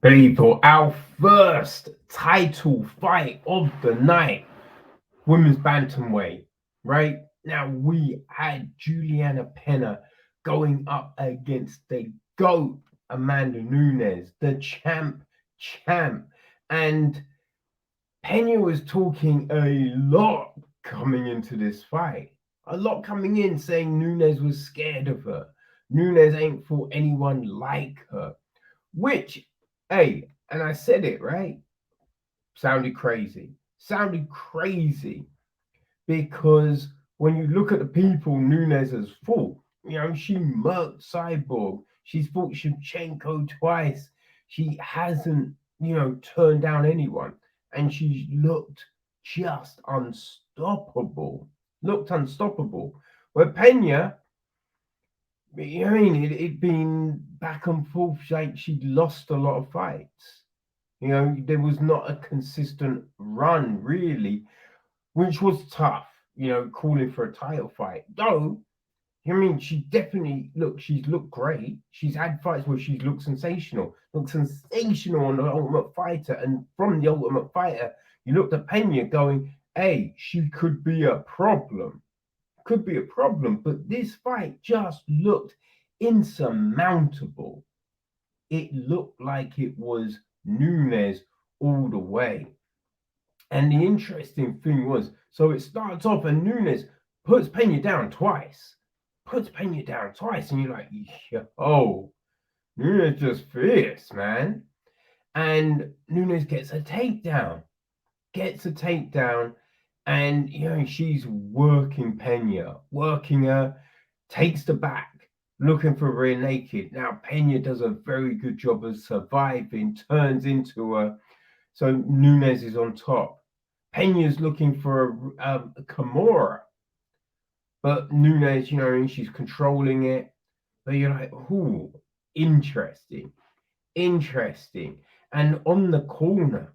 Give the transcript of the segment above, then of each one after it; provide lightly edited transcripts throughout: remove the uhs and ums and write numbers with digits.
People, our first title fight of the night, women's bantamweight, right? Now we had Julianna Peña going up against the GOAT, Amanda Nunes, the champ. And Peña was talking a lot coming into this fight. A lot coming in saying Nunes was scared of her. Nunes ain't fought anyone like her. Which, hey, and I said it, right? Sounded crazy. Sounded crazy because when you look at the people Nunes has fought, she murked Cyborg. She's fought Shevchenko twice. She hasn't, turned down anyone. And she's looked just unstoppable. Looked unstoppable. Where Pena, it'd been back and forth. Like she'd lost a lot of fights. There was not a consistent run, really, which was tough, calling for a title fight. Though, she definitely, she's looked great. She's had fights where she's looked sensational on the Ultimate Fighter. And from the Ultimate Fighter, you looked at Pena going, hey, she could be a problem. But this fight just looked insurmountable. It looked like it was Nunes all the way. And the interesting thing was, so it starts off and Nunes puts Pena down twice. And you're like, yo, Nunes just fierce, man. And Nunes gets a takedown. And, she's working Pena, working her, takes the back, looking for rear naked. Now, Pena does a very good job of surviving, turns into her. So Nunes is on top. Pena's looking for a Kimura. But Nunes, she's controlling it. But you're like, ooh, interesting. And on the corner,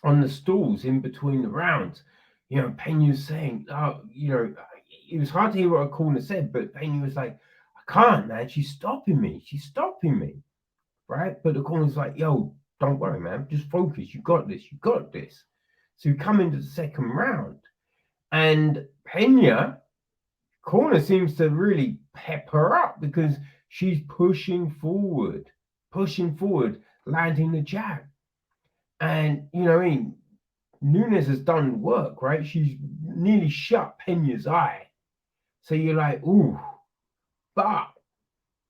on the stools in between the rounds, Pena's saying, it was hard to hear what a corner said, but Pena was like, I can't, man. She's stopping me. Right? But the corner's like, yo, don't worry, man. Just focus. You got this. So you come into the second round, and Pena, corner seems to really pep her up because she's pushing forward, landing the jab. And, Nunes has done work, right? She's nearly shut Pena's eye. So you're like, ooh. But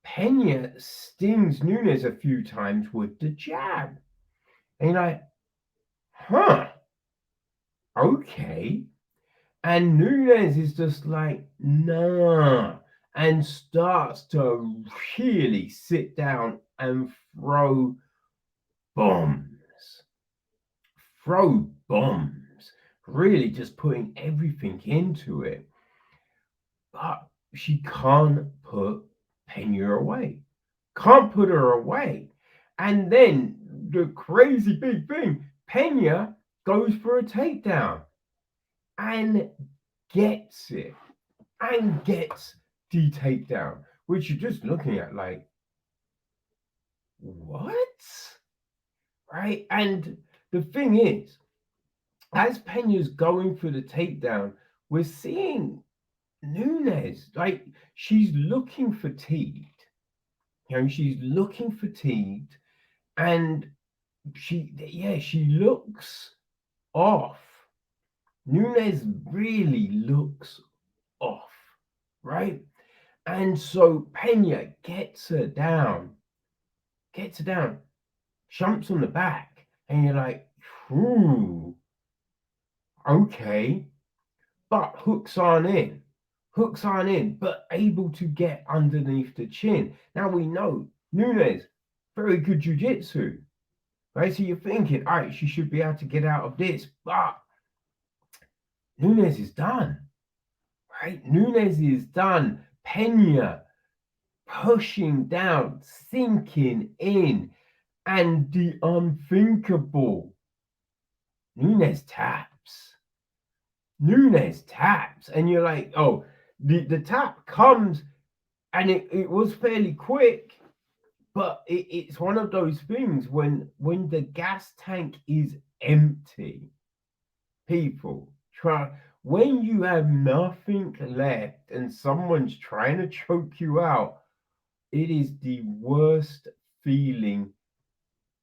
Pena stings Nunes a few times with the jab. And you're like, huh, okay. And Nunes is just like, nah, and starts to really sit down and throw bombs. Really just putting everything into it. But she can't put Pena away. Can't put her away. And then the crazy big thing, Pena goes for a takedown and gets it. And gets the takedown, which you're just looking at like, what? Right? And the thing is, as Pena's going for the takedown, we're seeing Nunes, like, she's looking fatigued. She's looking fatigued, and she looks off. Nunes really looks off, right? And so Pena gets her down, jumps on the back, and you're like, ooh, okay. But hooks aren't in, but able to get underneath the chin. Now we know Nunes, very good jiu-jitsu, right? So you're thinking, all right, she should be able to get out of this, but Nunes is done, right? Nunes is done. Pena pushing down, sinking in, and the unthinkable. Nunes taps, and you're like, oh, the tap comes, and it was fairly quick, But it's one of those things when the gas tank is empty, people try when you have nothing left and someone's trying to choke you out, it is the worst feeling.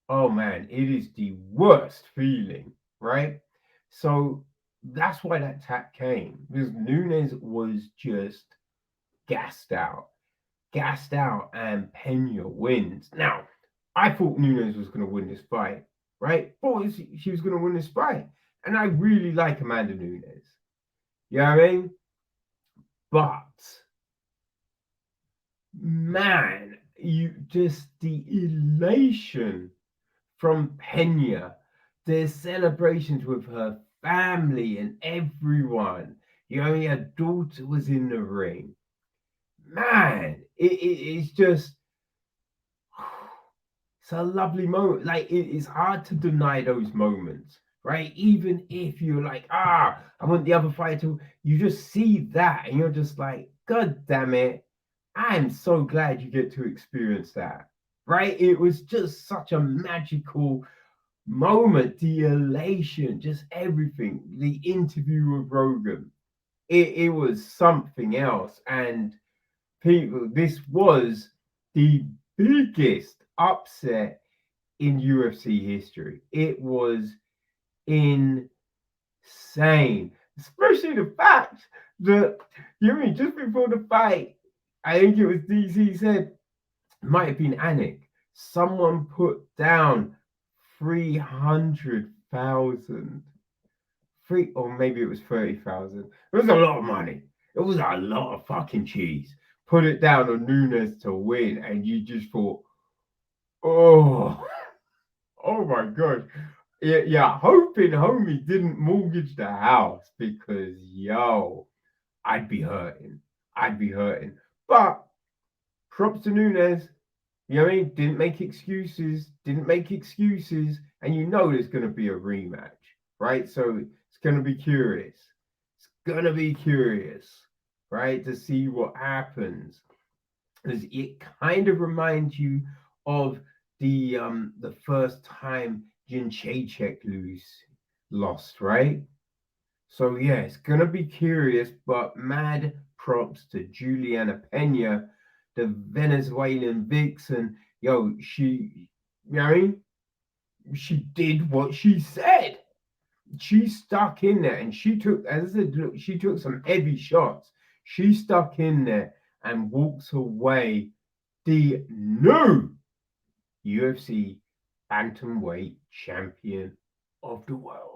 Oh man, it is the worst feeling, right? So that's why that tap came, because Nunes was just gassed out, and Pena wins. Now, I thought Nunes was going to win this fight, right? Thought she was going to win this fight, and I really like Amanda Nunes. You know what I mean? But man, you just the elation from Pena, their celebrations with her family and everyone. You know, her daughter was in the ring. Man, it's just it's a lovely moment. Like it's hard to deny those moments, right? Even if you're like, I want the other fighter to, you just see that and you're just like, God damn it, I'm so glad you get to experience that, right? It was just such a magical moment, the elation, just everything, the interview with Rogan. It was something else. And people, this was the biggest upset in UFC history. It was insane, especially the fact that, you know, just before the fight, I think it was DC said, it might have been Anik, someone put down 300,000. Or maybe it was 30,000. It was a lot of money. It was a lot of fucking cheese. Put it down on Nunes to win, and you just thought, oh, oh my god. Yeah, hoping homie didn't mortgage the house because yo, I'd be hurting. I'd be hurting. But props to Nunes. You know what I mean? Didn't make excuses. Didn't make excuses. And you know there's going to be a rematch, right? So it's going to be curious. It's going to be curious, right? To see what happens. Because it kind of reminds you of the first time Jędrzejczyk lost, right? So yeah, it's gonna be curious, but mad props to Julianna Peña, the Venezuelan vixen. Yo, she, you know what I mean? She did what she said. She stuck in there, and she took, as I said, look, she took some heavy shots. She stuck in there and walks away the new UFC bantamweight champion of the world.